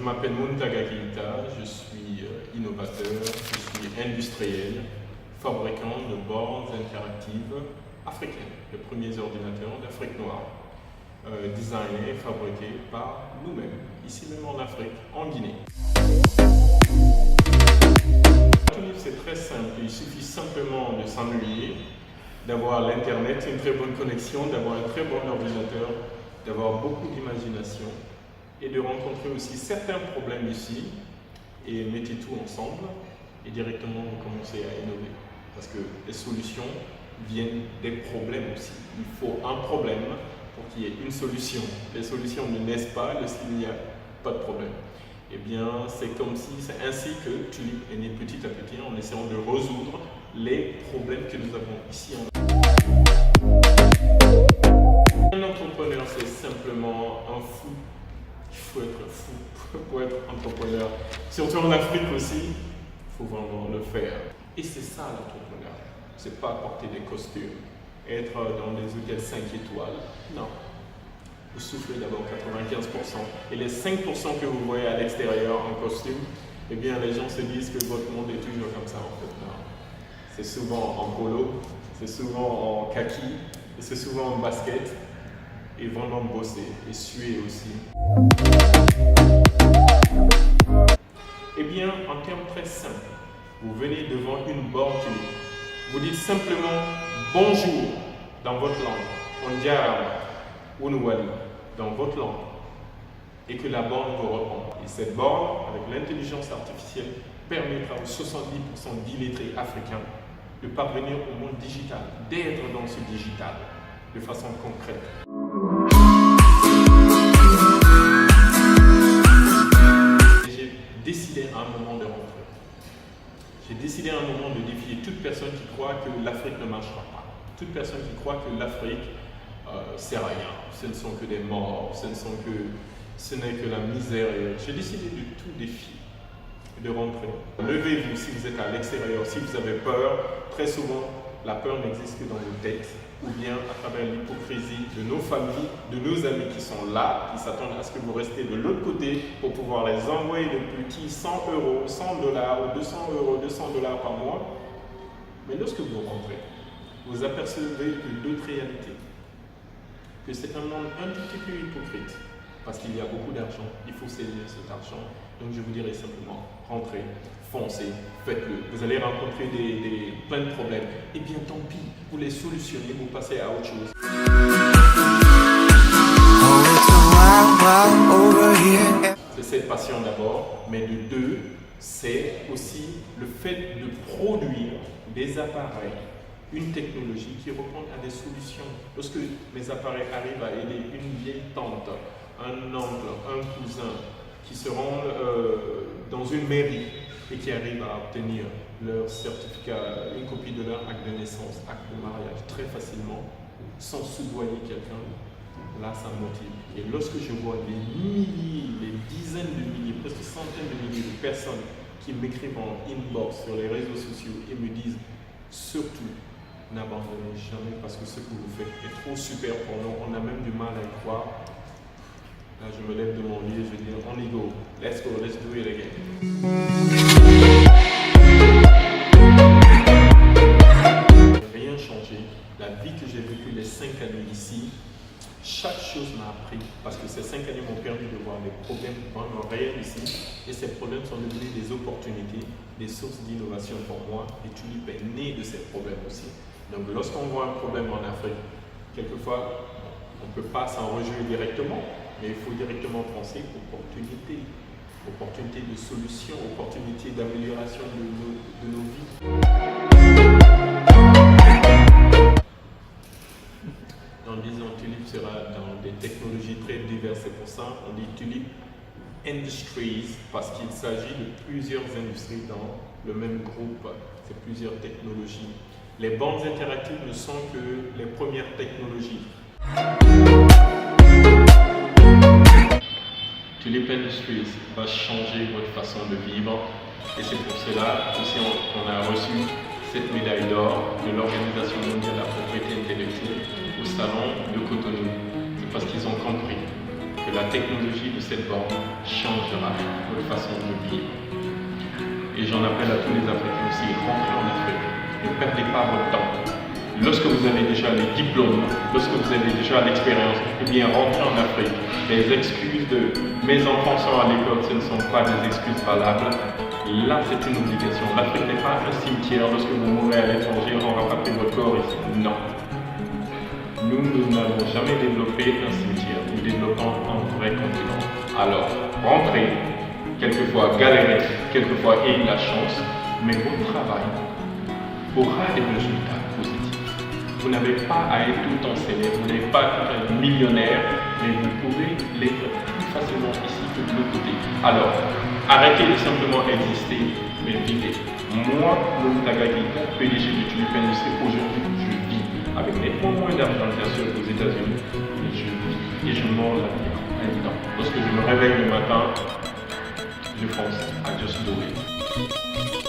Je m'appelle Muntaga Keita, je suis innovateur, je suis industriel, fabricant de bornes interactives africaines, les premiers ordinateurs d'Afrique noire, designés et fabriqués par nous-mêmes, ici même en Afrique, en Guinée. C'est très simple, il suffit simplement de s'ennuyer, d'avoir l'internet, une très bonne connexion, d'avoir un très bon ordinateur, d'avoir beaucoup d'imagination et de rencontrer aussi certains problèmes ici et mettez tout ensemble et directement vous commencez à innover. Parce que les solutions viennent des problèmes aussi. Il faut un problème pour qu'il y ait une solution. Les solutions ne naissent pas s'il n'y a pas de problème. Eh bien, c'est comme si, c'est ainsi que Tulip est né petit à petit en essayant de résoudre les problèmes que nous avons ici. Un entrepreneur, c'est simplement un fou. Il faut être fou pour être entrepreneur. Surtout en Afrique aussi, il faut vraiment le faire. Et c'est ça l'entrepreneur. C'est pas porter des costumes, être dans des hôtels 5 étoiles. Non. Vous soufflez d'abord 95%. Et les 5% que vous voyez à l'extérieur en costume, eh bien les gens se disent que votre monde est toujours comme ça en fait. Non. C'est souvent en polo, c'est souvent en kaki, et c'est souvent en basket. Et vraiment bosser et suer aussi. Eh bien, en termes très simples, vous venez devant une borne Tulip. Vous dites simplement bonjour dans votre langue, on diara ou Nouali dans votre langue, et que la borne vous répond. Et cette borne, avec l'intelligence artificielle, permettra aux 70% d'illettrés africains de parvenir au monde digital, d'être dans ce digital de façon concrète. J'ai décidé à un moment de rentrer. J'ai décidé à un moment de défier toute personne qui croit que l'Afrique ne marchera pas. Toute personne qui croit que l'Afrique sert à rien. Ce ne sont que des morts, ce n'est que la misère. J'ai décidé de tout défier, de rentrer. Levez-vous si vous êtes à l'extérieur, si vous avez peur. Très souvent, la peur n'existe que dans vos têtes, ou bien à travers l'hypocrisie de nos familles, de nos amis qui sont là, qui s'attendent à ce que vous restiez de l'autre côté pour pouvoir les envoyer de plus 100 €, 100 $, ou 200 €, 200 $ par mois. Mais lorsque vous rentrez, vous apercevez d'autres réalités, que c'est un monde un tout petit peu hypocrite, parce qu'il y a beaucoup d'argent, il faut saisir cet argent. Donc je vous dirais simplement, rentrez, foncez, faites-le. Vous allez rencontrer plein de problèmes. Eh bien tant pis, vous les solutionnez, vous passez à autre chose. C'est cette passion d'abord, mais de deux, c'est aussi le fait de produire des appareils, une technologie qui répond à des solutions. Lorsque mes appareils arrivent à aider une vieille tante, un oncle, un cousin, qui se rendent dans une mairie et qui arrivent à obtenir leur certificat, une copie de leur acte de naissance, acte de mariage très facilement, sans soudoyer quelqu'un, là ça me motive. Et lorsque je vois les milliers, les dizaines de milliers, presque centaines de milliers de personnes qui m'écrivent en inbox sur les réseaux sociaux et me disent surtout n'abandonnez jamais parce que ce que vous faites est trop super pour nous, on a même du mal à y croire. Là, je me lève de mon lit et je dis on y go, let's do it again. Rien changé. La vie que j'ai vécue les 5 années ici, chaque chose m'a appris parce que ces 5 années m'ont permis de voir les problèmes vraiment réels ici et ces problèmes sont devenus des opportunités, des sources d'innovation pour moi et Tulip est né de ces problèmes aussi. Donc lorsqu'on voit un problème en Afrique, quelquefois on ne peut pas s'en réjouir directement, mais il faut directement penser opportunité, opportunité de solution, opportunité d'amélioration de nos vies. Dans 10 ans, Tulip sera dans des technologies très diverses. C'est pour ça qu'on dit Tulip Industries, parce qu'il s'agit de plusieurs industries dans le même groupe. C'est plusieurs technologies. Les bornes interactives ne sont que les premières technologies. Tulip Industries va changer votre façon de vivre et c'est pour cela aussi on a reçu cette médaille d'or de l'Organisation mondiale de la propriété intellectuelle au salon de Cotonou. C'est parce qu'ils ont compris que que la technologie de cette borne changera votre façon de vivre. Et j'en appelle à tous les Africains aussi, rentrez en Afrique, ne perdez pas votre temps. Lorsque vous avez déjà les diplômes, lorsque vous avez déjà l'expérience, eh bien rentrez en Afrique. Les excuses de mes enfants sont à l'école, ce ne sont pas des excuses valables. Là, c'est une obligation. L'Afrique n'est pas un cimetière. Lorsque vous mourrez à l'étranger, on va rappeler votre corps ici. Non. Nous n'avons jamais développé un cimetière. Nous développons un vrai continent. Alors, rentrez, quelquefois galérez, quelquefois ayez la chance, mais votre travail aura des résultats positifs. Vous n'avez pas à être tout le temps célèbre, vous n'avez pas à être millionnaire, mais vous pouvez l'être plus facilement ici que de l'autre côté. Alors, arrêtez de simplement exister, mais vivez. Moi, Mountaga Keita, PDG de Tulip Industries, aujourd'hui, je vis avec nettement moins d'argent bien sûr aux États-Unis, mais je vis et je mange la vie en même temps. Lorsque je me réveille le matin, je pense à Just Do It.